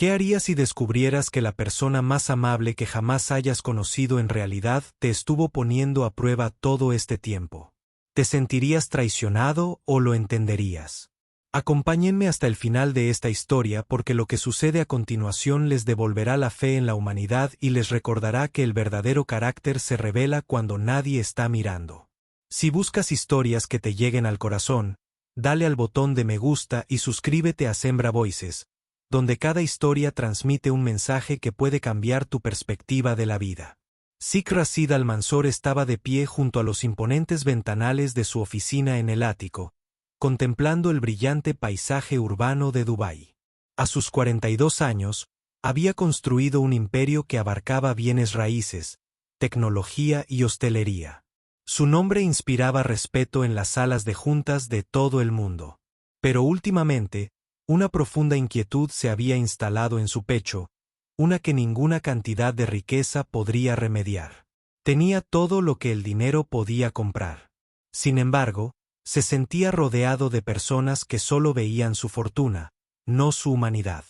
¿Qué harías si descubrieras que la persona más amable que jamás hayas conocido en realidad te estuvo poniendo a prueba todo este tiempo? ¿Te sentirías traicionado o lo entenderías? Acompáñenme hasta el final de esta historia porque lo que sucede a continuación les devolverá la fe en la humanidad y les recordará que el verdadero carácter se revela cuando nadie está mirando. Si buscas historias que te lleguen al corazón, dale al botón de me gusta y suscríbete a Sembra Voices, donde cada historia transmite un mensaje que puede cambiar tu perspectiva de la vida. Sheikh Rashid Al-Mansur estaba de pie junto a los imponentes ventanales de su oficina en el ático, contemplando el brillante paisaje urbano de Dubái. A sus 42 años, había construido un imperio que abarcaba bienes raíces, tecnología y hostelería. Su nombre inspiraba respeto en las salas de juntas de todo el mundo. Pero últimamente, una profunda inquietud se había instalado en su pecho, una que ninguna cantidad de riqueza podría remediar. Tenía todo lo que el dinero podía comprar. Sin embargo, se sentía rodeado de personas que solo veían su fortuna, no su humanidad.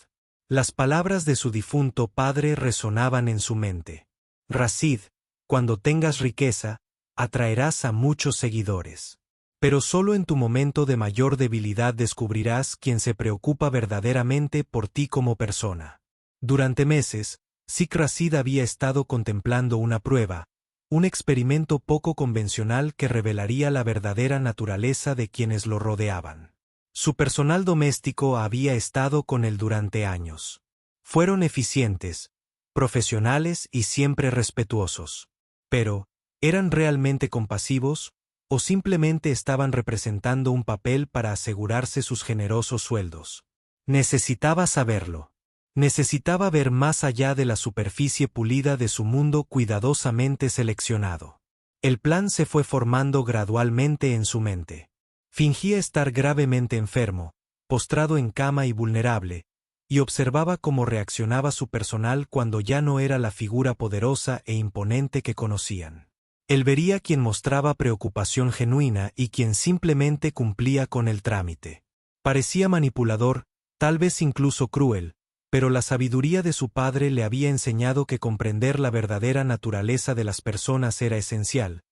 Las palabras de su difunto padre resonaban en su mente. Rashid, cuando tengas riqueza, atraerás a muchos seguidores. Pero solo en tu momento de mayor debilidad descubrirás quién se preocupa verdaderamente por ti como persona. Durante meses, Sheikh Rashid había estado contemplando una prueba, un experimento poco convencional que revelaría la verdadera naturaleza de quienes lo rodeaban. Su personal doméstico había estado con él durante años. Fueron eficientes, profesionales y siempre respetuosos. Pero, ¿eran realmente compasivos, o simplemente estaban representando un papel para asegurarse sus generosos sueldos? Necesitaba saberlo. Necesitaba ver más allá de la superficie pulida de su mundo cuidadosamente seleccionado. El plan se fue formando gradualmente en su mente. Fingía estar gravemente enfermo, postrado en cama y vulnerable, y observaba cómo reaccionaba su personal cuando ya no era la figura poderosa e imponente que conocían. Él vería quien mostraba preocupación genuina y quien simplemente cumplía con el trámite. Parecía manipulador, tal vez incluso cruel, pero la sabiduría de su padre le había enseñado que comprender la verdadera naturaleza de las personas era esencial,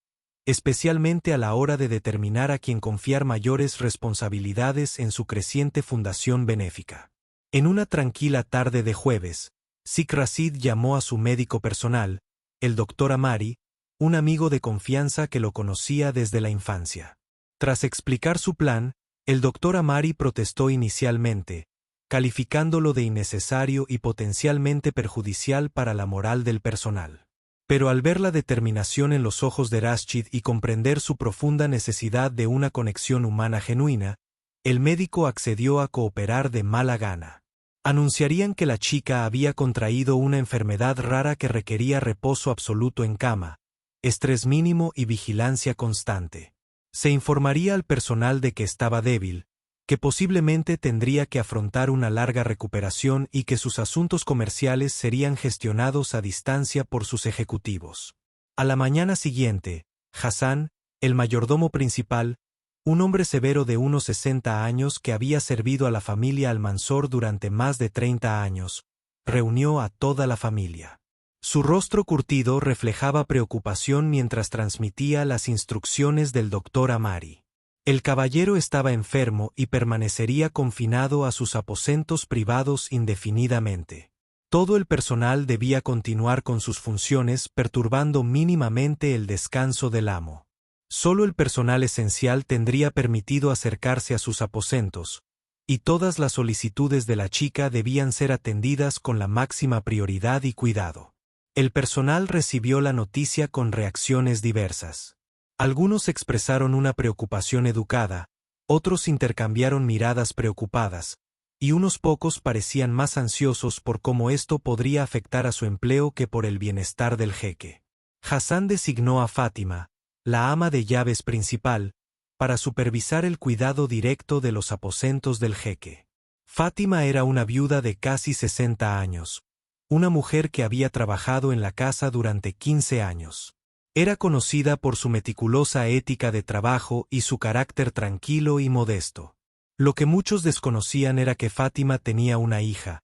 especialmente a la hora de determinar a quién confiar mayores responsabilidades en su creciente fundación benéfica. En una tranquila tarde de jueves, Sheikh Rashid llamó a su médico personal, el Dr. Amari, un amigo de confianza que lo conocía desde la infancia. Tras explicar su plan, el Dr. Amari protestó inicialmente, calificándolo de innecesario y potencialmente perjudicial para la moral del personal. Pero al ver la determinación en los ojos de Rashid y comprender su profunda necesidad de una conexión humana genuina, el médico accedió a cooperar de mala gana. Anunciarían que la chica había contraído una enfermedad rara que requería reposo absoluto en cama, estrés mínimo y vigilancia constante. Se informaría al personal de que estaba débil, que posiblemente tendría que afrontar una larga recuperación y que sus asuntos comerciales serían gestionados a distancia por sus ejecutivos. A la mañana siguiente, Hassan, el mayordomo principal, un hombre severo de unos 60 años que había servido a la familia Al-Mansur durante más de 30 años, reunió a toda la familia. Su rostro curtido reflejaba preocupación mientras transmitía las instrucciones del Dr. Amari. El caballero estaba enfermo y permanecería confinado a sus aposentos privados indefinidamente. Todo el personal debía continuar con sus funciones perturbando mínimamente el descanso del amo. Solo el personal esencial tendría permitido acercarse a sus aposentos, y todas las solicitudes de la chica debían ser atendidas con la máxima prioridad y cuidado. El personal recibió la noticia con reacciones diversas. Algunos expresaron una preocupación educada, otros intercambiaron miradas preocupadas, y unos pocos parecían más ansiosos por cómo esto podría afectar a su empleo que por el bienestar del jeque. Hassan designó a Fátima, la ama de llaves principal, para supervisar el cuidado directo de los aposentos del jeque. Fátima era una viuda de casi 60 años, una mujer que había trabajado en la casa durante 15 años. Era conocida por su meticulosa ética de trabajo y su carácter tranquilo y modesto. Lo que muchos desconocían era que Fátima tenía una hija,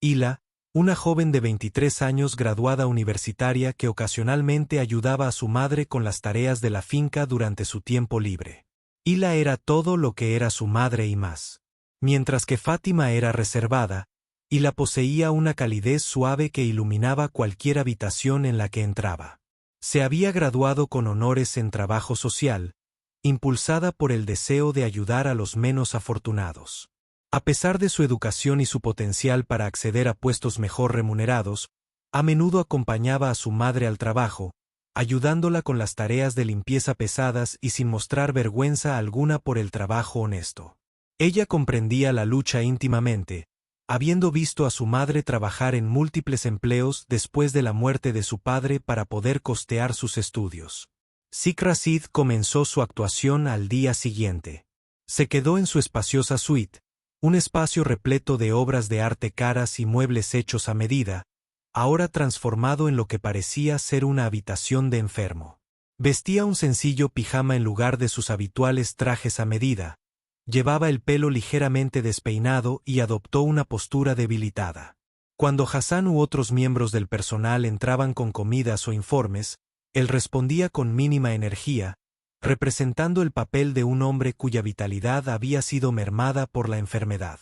Hila, una joven de 23 años graduada universitaria que ocasionalmente ayudaba a su madre con las tareas de la finca durante su tiempo libre. Hila era todo lo que era su madre y más. Mientras que Fátima era reservada, Hila poseía una calidez suave que iluminaba cualquier habitación en la que entraba. Se había graduado con honores en trabajo social, impulsada por el deseo de ayudar a los menos afortunados. A pesar de su educación y su potencial para acceder a puestos mejor remunerados, a menudo acompañaba a su madre al trabajo, ayudándola con las tareas de limpieza pesadas y sin mostrar vergüenza alguna por el trabajo honesto. Ella comprendía la lucha íntimamente, habiendo visto a su madre trabajar en múltiples empleos después de la muerte de su padre para poder costear sus estudios. Sheikh Rashid comenzó su actuación al día siguiente. Se quedó en su espaciosa suite, un espacio repleto de obras de arte caras y muebles hechos a medida, ahora transformado en lo que parecía ser una habitación de enfermo. Vestía un sencillo pijama en lugar de sus habituales trajes a medida, llevaba el pelo ligeramente despeinado y adoptó una postura debilitada. Cuando Hassan u otros miembros del personal entraban con comidas o informes, él respondía con mínima energía, representando el papel de un hombre cuya vitalidad había sido mermada por la enfermedad.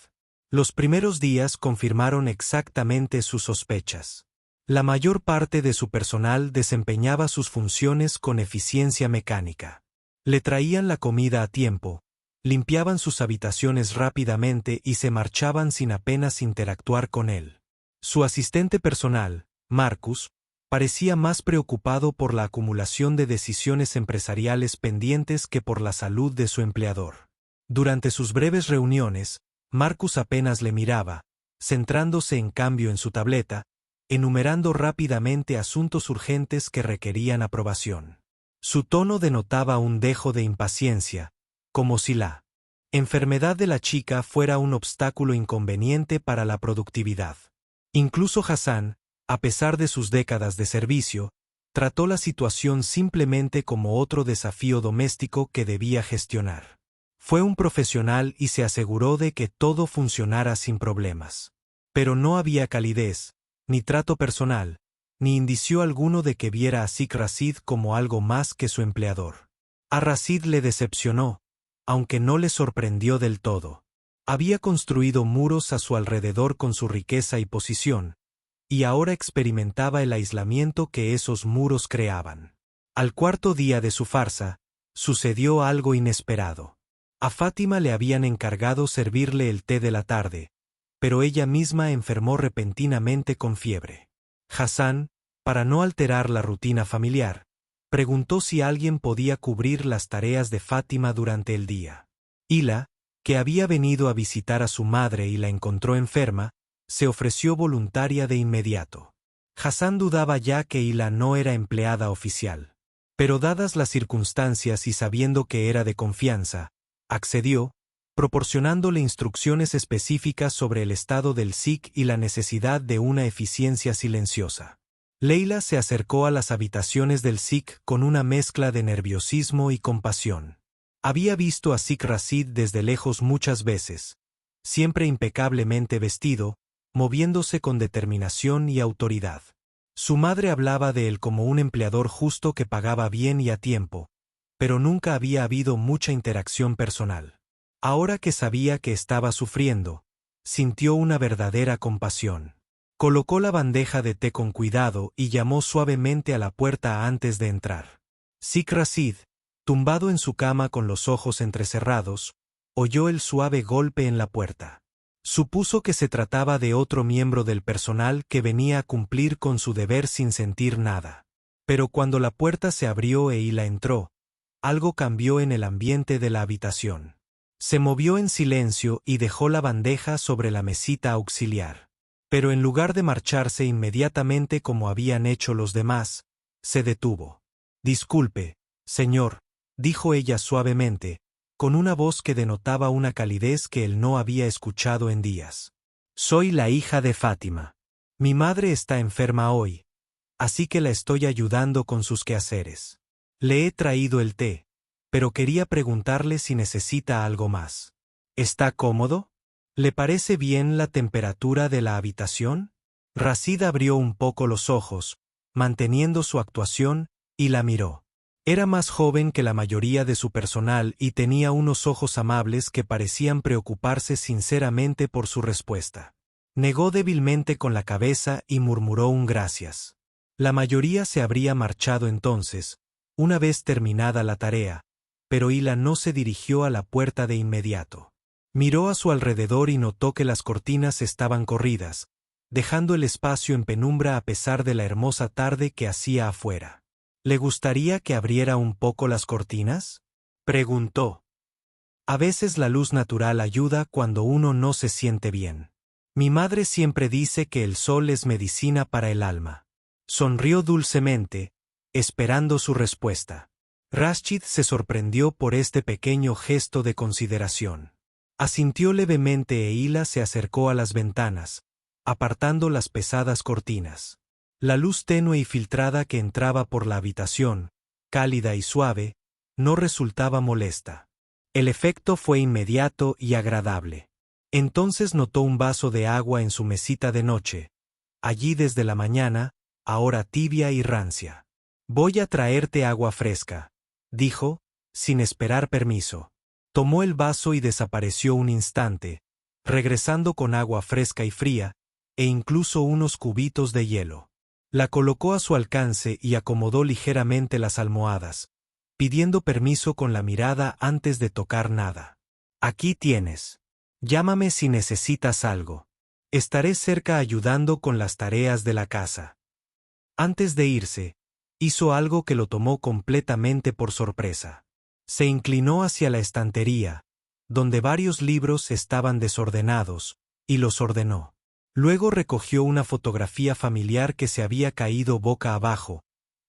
Los primeros días confirmaron exactamente sus sospechas. La mayor parte de su personal desempeñaba sus funciones con eficiencia mecánica. Le traían la comida a tiempo, limpiaban sus habitaciones rápidamente y se marchaban sin apenas interactuar con él. Su asistente personal, Marcus, parecía más preocupado por la acumulación de decisiones empresariales pendientes que por la salud de su empleador. Durante sus breves reuniones, Marcus apenas le miraba, centrándose en cambio en su tableta, enumerando rápidamente asuntos urgentes que requerían aprobación. Su tono denotaba un dejo de impaciencia, como si la enfermedad de la chica fuera un obstáculo inconveniente para la productividad. Incluso Hassan, a pesar de sus décadas de servicio, trató la situación simplemente como otro desafío doméstico que debía gestionar. Fue un profesional y se aseguró de que todo funcionara sin problemas. Pero no había calidez, ni trato personal, ni indicio alguno de que viera a Sheikh Rashid como algo más que su empleador. A Rashid le decepcionó, aunque no le sorprendió del todo. Había construido muros a su alrededor con su riqueza y posición, y ahora experimentaba el aislamiento que esos muros creaban. Al cuarto día de su farsa, sucedió algo inesperado. A Fátima le habían encargado servirle el té de la tarde, pero ella misma enfermó repentinamente con fiebre. Hassan, para no alterar la rutina familiar, preguntó si alguien podía cubrir las tareas de Fátima durante el día. Hila, que había venido a visitar a su madre y la encontró enferma, se ofreció voluntaria de inmediato. Hassan dudaba ya que Hila no era empleada oficial. Pero dadas las circunstancias y sabiendo que era de confianza, accedió, proporcionándole instrucciones específicas sobre el estado del Sikh y la necesidad de una eficiencia silenciosa. Leila se acercó a las habitaciones del Sikh con una mezcla de nerviosismo y compasión. Había visto a Sheikh Rashid desde lejos muchas veces, siempre impecablemente vestido, moviéndose con determinación y autoridad. Su madre hablaba de él como un empleador justo que pagaba bien y a tiempo, pero nunca había habido mucha interacción personal. Ahora que sabía que estaba sufriendo, sintió una verdadera compasión. Colocó la bandeja de té con cuidado y llamó suavemente a la puerta antes de entrar. Sheikh Rashid, tumbado en su cama con los ojos entrecerrados, oyó el suave golpe en la puerta. Supuso que se trataba de otro miembro del personal que venía a cumplir con su deber sin sentir nada. Pero cuando la puerta se abrió e Hila entró, algo cambió en el ambiente de la habitación. Se movió en silencio y dejó la bandeja sobre la mesita auxiliar. Pero en lugar de marcharse inmediatamente como habían hecho los demás, se detuvo. «Disculpe, señor», dijo ella suavemente, con una voz que denotaba una calidez que él no había escuchado en días. «Soy la hija de Fátima. Mi madre está enferma hoy, así que la estoy ayudando con sus quehaceres. Le he traído el té, pero quería preguntarle si necesita algo más. ¿Está cómodo?». ¿Le parece bien la temperatura de la habitación? Rashid abrió un poco los ojos, manteniendo su actuación, y la miró. Era más joven que la mayoría de su personal y tenía unos ojos amables que parecían preocuparse sinceramente por su respuesta. Negó débilmente con la cabeza y murmuró un gracias. La mayoría se habría marchado entonces, una vez terminada la tarea, pero Hila no se dirigió a la puerta de inmediato. Miró a su alrededor y notó que las cortinas estaban corridas, dejando el espacio en penumbra a pesar de la hermosa tarde que hacía afuera. ¿Le gustaría que abriera un poco las cortinas?, preguntó. A veces la luz natural ayuda cuando uno no se siente bien. Mi madre siempre dice que el sol es medicina para el alma. Sonrió dulcemente, esperando su respuesta. Rashid se sorprendió por este pequeño gesto de consideración. Asintió levemente e Hila se acercó a las ventanas, apartando las pesadas cortinas. La luz tenue y filtrada que entraba por la habitación, cálida y suave, no resultaba molesta. El efecto fue inmediato y agradable. Entonces notó un vaso de agua en su mesita de noche, allí desde la mañana, ahora tibia y rancia. «Voy a traerte agua fresca», dijo, sin esperar permiso. Tomó el vaso y desapareció un instante, regresando con agua fresca y fría, e incluso unos cubitos de hielo. La colocó a su alcance y acomodó ligeramente las almohadas, pidiendo permiso con la mirada antes de tocar nada. «Aquí tienes. Llámame si necesitas algo. Estaré cerca ayudando con las tareas de la casa». Antes de irse, hizo algo que lo tomó completamente por sorpresa. Se inclinó hacia la estantería, donde varios libros estaban desordenados, y los ordenó. Luego recogió una fotografía familiar que se había caído boca abajo,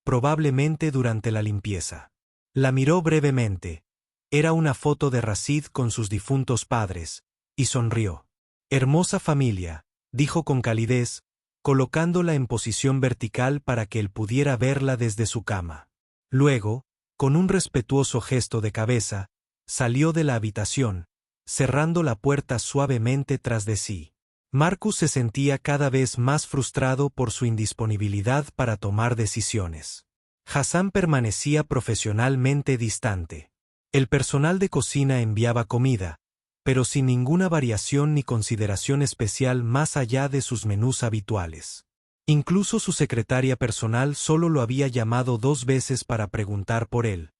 probablemente durante la limpieza. La miró brevemente. Era una foto de Rashid con sus difuntos padres, y sonrió. «Hermosa familia», dijo con calidez, colocándola en posición vertical para que él pudiera verla desde su cama. Luego, con un respetuoso gesto de cabeza, salió de la habitación, cerrando la puerta suavemente tras de sí. Marcus se sentía cada vez más frustrado por su indisponibilidad para tomar decisiones. Hassan permanecía profesionalmente distante. El personal de cocina enviaba comida, pero sin ninguna variación ni consideración especial más allá de sus menús habituales. Incluso su secretaria personal solo lo había llamado 2 veces para preguntar por él,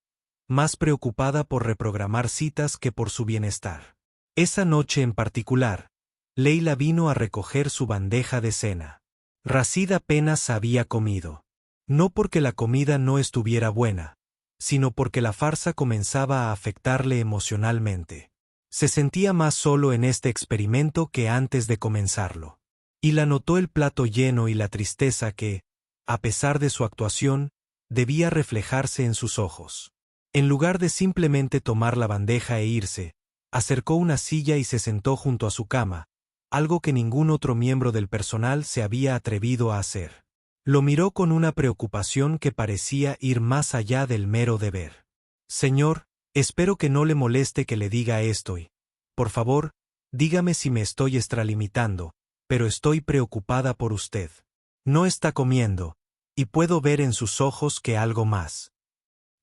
más preocupada por reprogramar citas que por su bienestar. Esa noche en particular, Leila vino a recoger su bandeja de cena. Rashid apenas había comido. No porque la comida no estuviera buena, sino porque la farsa comenzaba a afectarle emocionalmente. Se sentía más solo en este experimento que antes de comenzarlo. Y la notó el plato lleno y la tristeza que, a pesar de su actuación, debía reflejarse en sus ojos. En lugar de simplemente tomar la bandeja e irse, acercó una silla y se sentó junto a su cama, algo que ningún otro miembro del personal se había atrevido a hacer. Lo miró con una preocupación que parecía ir más allá del mero deber. «Señor, espero que no le moleste que le diga esto y, por favor, dígame si me estoy extralimitando, pero estoy preocupada por usted. No está comiendo, y puedo ver en sus ojos que algo más.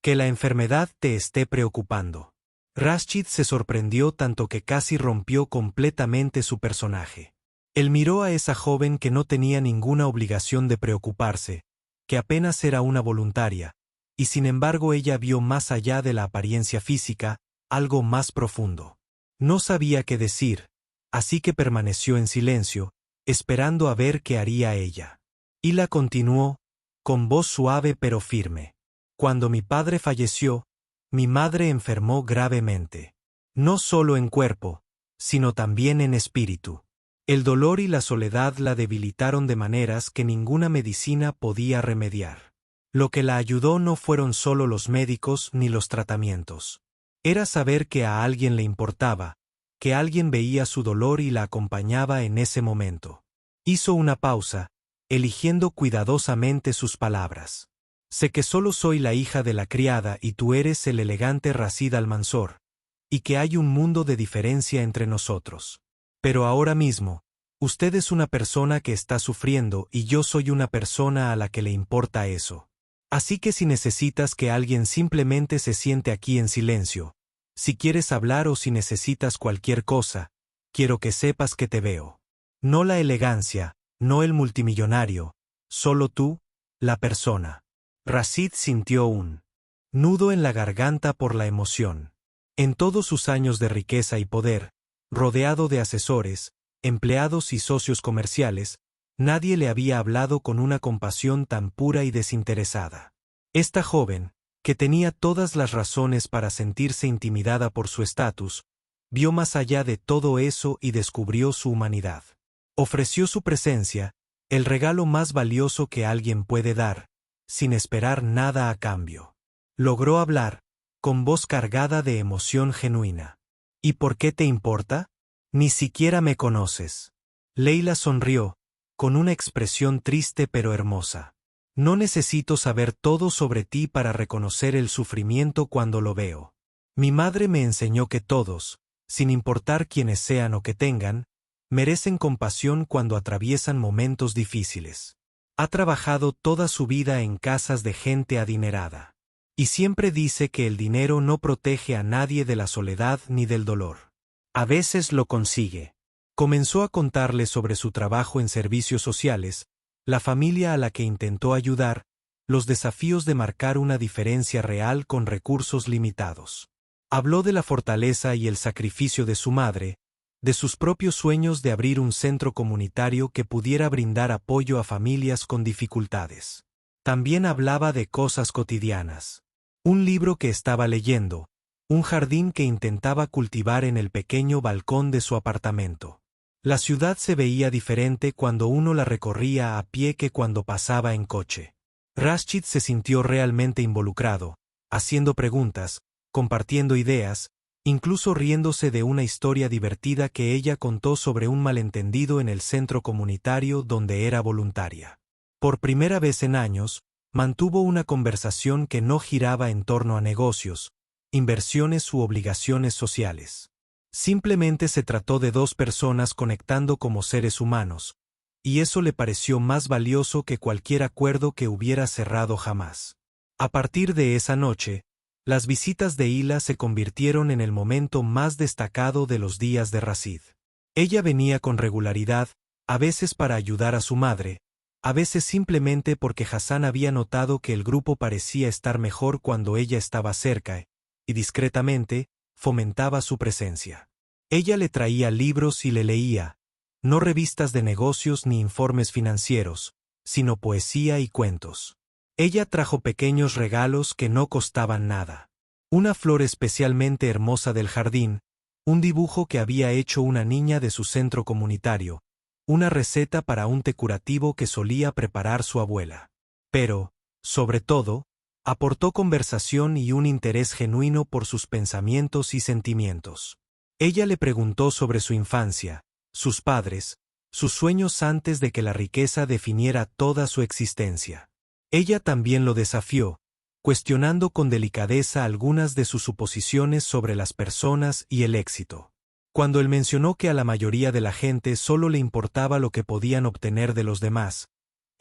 Que la enfermedad te esté preocupando». Rashid se sorprendió tanto que casi rompió completamente su personaje. Él miró a esa joven que no tenía ninguna obligación de preocuparse, que apenas era una voluntaria, y sin embargo ella vio más allá de la apariencia física, algo más profundo. No sabía qué decir, así que permaneció en silencio, esperando a ver qué haría ella. Hila continuó, con voz suave pero firme. «Cuando mi padre falleció, mi madre enfermó gravemente. No solo en cuerpo, sino también en espíritu. El dolor y la soledad la debilitaron de maneras que ninguna medicina podía remediar. Lo que la ayudó no fueron solo los médicos ni los tratamientos. Era saber que a alguien le importaba, que alguien veía su dolor y la acompañaba en ese momento». Hizo una pausa, eligiendo cuidadosamente sus palabras. «Sé que solo soy la hija de la criada y tú eres el elegante Rashid Almanzor, y que hay un mundo de diferencia entre nosotros. Pero ahora mismo, usted es una persona que está sufriendo y yo soy una persona a la que le importa eso. Así que si necesitas que alguien simplemente se siente aquí en silencio, si quieres hablar o si necesitas cualquier cosa, quiero que sepas que te veo. No la elegancia, no el multimillonario, solo tú, la persona. Rashid sintió un nudo en la garganta por la emoción. En todos sus años de riqueza y poder, rodeado de asesores, empleados y socios comerciales, nadie le había hablado con una compasión tan pura y desinteresada. Esta joven, que tenía todas las razones para sentirse intimidada por su estatus, vio más allá de todo eso y descubrió su humanidad. Ofreció su presencia, el regalo más valioso que alguien puede dar, sin esperar nada a cambio. Logró hablar, con voz cargada de emoción genuina. ¿Y por qué te importa? Ni siquiera me conoces. Leila sonrió, con una expresión triste pero hermosa. No necesito saber todo sobre ti para reconocer el sufrimiento cuando lo veo. Mi madre me enseñó que todos, sin importar quiénes sean o que tengan, merecen compasión cuando atraviesan momentos difíciles. Ha trabajado toda su vida en casas de gente adinerada. Y siempre dice que el dinero no protege a nadie de la soledad ni del dolor. A veces lo consigue. Comenzó a contarle sobre su trabajo en servicios sociales, la familia a la que intentó ayudar, los desafíos de marcar una diferencia real con recursos limitados. Habló de la fortaleza y el sacrificio de su madre, de sus propios sueños de abrir un centro comunitario que pudiera brindar apoyo a familias con dificultades. También hablaba de cosas cotidianas. Un libro que estaba leyendo, un jardín que intentaba cultivar en el pequeño balcón de su apartamento. La ciudad se veía diferente cuando uno la recorría a pie que cuando pasaba en coche. Rashid se sintió realmente involucrado, haciendo preguntas, compartiendo ideas, incluso riéndose de una historia divertida que ella contó sobre un malentendido en el centro comunitario donde era voluntaria. Por primera vez en años, mantuvo una conversación que no giraba en torno a negocios, inversiones u obligaciones sociales. Simplemente se trató de dos personas conectando como seres humanos, y eso le pareció más valioso que cualquier acuerdo que hubiera cerrado jamás. A partir de esa noche, las visitas de Hila se convirtieron en el momento más destacado de los días de Rashid. Ella venía con regularidad, a veces para ayudar a su madre, a veces simplemente porque Hassan había notado que el grupo parecía estar mejor cuando ella estaba cerca, y discretamente, fomentaba su presencia. Ella le traía libros y le leía, no revistas de negocios ni informes financieros, sino poesía y cuentos. Ella trajo pequeños regalos que no costaban nada. Una flor especialmente hermosa del jardín, un dibujo que había hecho una niña de su centro comunitario, una receta para un té curativo que solía preparar su abuela. Pero, sobre todo, aportó conversación y un interés genuino por sus pensamientos y sentimientos. Ella le preguntó sobre su infancia, sus padres, sus sueños antes de que la riqueza definiera toda su existencia. Ella también lo desafió, cuestionando con delicadeza algunas de sus suposiciones sobre las personas y el éxito. Cuando él mencionó que a la mayoría de la gente solo le importaba lo que podían obtener de los demás,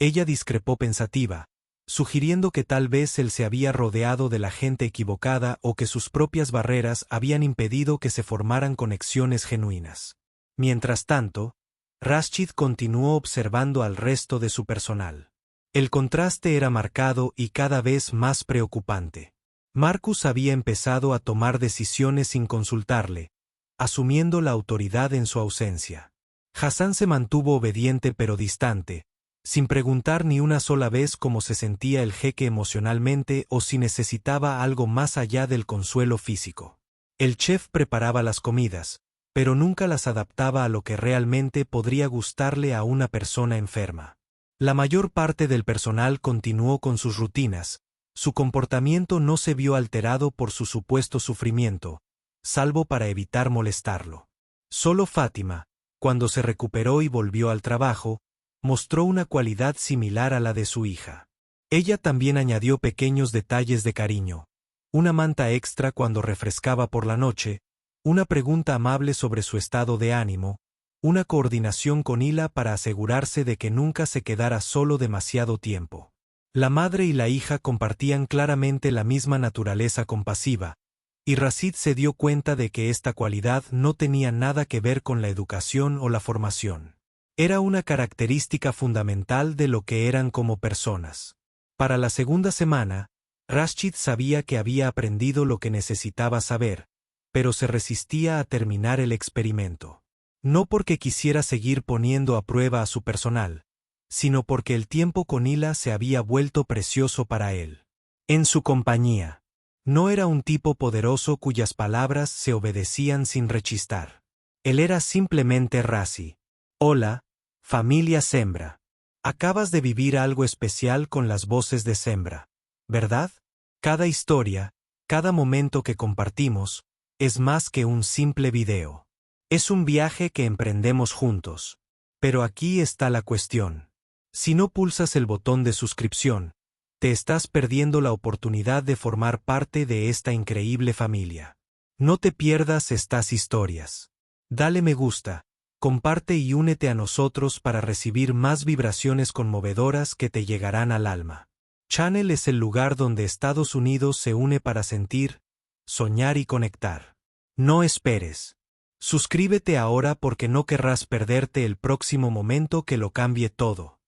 ella discrepó pensativa, sugiriendo que tal vez él se había rodeado de la gente equivocada o que sus propias barreras habían impedido que se formaran conexiones genuinas. Mientras tanto, Rashid continuó observando al resto de su personal. El contraste era marcado y cada vez más preocupante. Marcus había empezado a tomar decisiones sin consultarle, asumiendo la autoridad en su ausencia. Hassan se mantuvo obediente pero distante, sin preguntar ni una sola vez cómo se sentía el jeque emocionalmente o si necesitaba algo más allá del consuelo físico. El chef preparaba las comidas, pero nunca las adaptaba a lo que realmente podría gustarle a una persona enferma. La mayor parte del personal continuó con sus rutinas, su comportamiento no se vio alterado por su supuesto sufrimiento, salvo para evitar molestarlo. Solo Fátima, cuando se recuperó y volvió al trabajo, mostró una cualidad similar a la de su hija. Ella también añadió pequeños detalles de cariño, una manta extra cuando refrescaba por la noche, una pregunta amable sobre su estado de ánimo, una coordinación con Hila para asegurarse de que nunca se quedara solo demasiado tiempo. La madre y la hija compartían claramente la misma naturaleza compasiva, y Rashid se dio cuenta de que esta cualidad no tenía nada que ver con la educación o la formación. Era una característica fundamental de lo que eran como personas. Para la segunda semana, Rashid sabía que había aprendido lo que necesitaba saber, pero se resistía a terminar el experimento. No porque quisiera seguir poniendo a prueba a su personal, sino porque el tiempo con Hila se había vuelto precioso para él. En su compañía. No era un tipo poderoso cuyas palabras se obedecían sin rechistar. Él era simplemente Razi. Hola, familia Sembra. Acabas de vivir algo especial con las voces de Sembra, ¿verdad? Cada historia, cada momento que compartimos, es más que un simple video. Es un viaje que emprendemos juntos. Pero aquí está la cuestión. Si no pulsas el botón de suscripción, te estás perdiendo la oportunidad de formar parte de esta increíble familia. No te pierdas estas historias. Dale me gusta, comparte y únete a nosotros para recibir más vibraciones conmovedoras que te llegarán al alma. Channel es el lugar donde Estados Unidos se une para sentir, soñar y conectar. No esperes. Suscríbete ahora porque no querrás perderte el próximo momento que lo cambie todo.